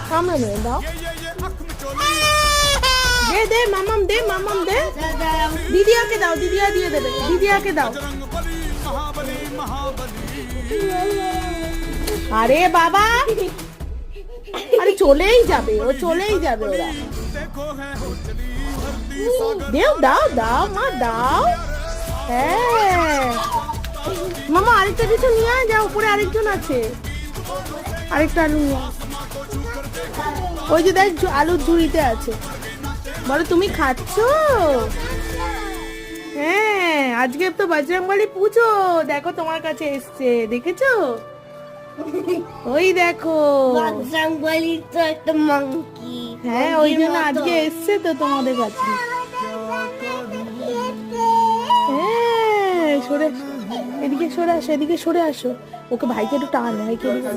সামনে নিয়ে দাও। দে দে মামাম দে, মামাম দে। দিদিয়াকে দাও, দিদিয়া দিয়ে দেবে, দিদিয়াকে দাও। আরে বাবা, আরে চলেই যাবে, ও চলেই যাবে ওরা। দেও, দাও দাও মা দাও। হ্যাঁ মামা আরেকটা কিছু নিয়ে আয়, যা উপরে আরেকজন আছে, আরেকটা আলু নিয়ে আয়। ওই যে দেখ আলুর ঝুড়িতে আছে। বলো তুমি খাচ্ছো? হ্যাঁ আজকে তো বজরংবলী পুজো, দেখো তোমার কাছে এসছে, দেখেছো? ওই দেখো বজরংবলী তো একটা মাংকি। হ্যাঁ ওই জন্য আজকে এসছে তো তোমাদের কাছে। হ্যাঁ সরে এদিকে সরে আসো, এদিকে সরে আসো। ওকে ভাইকে একটু টান, ভাইকে এদিকে।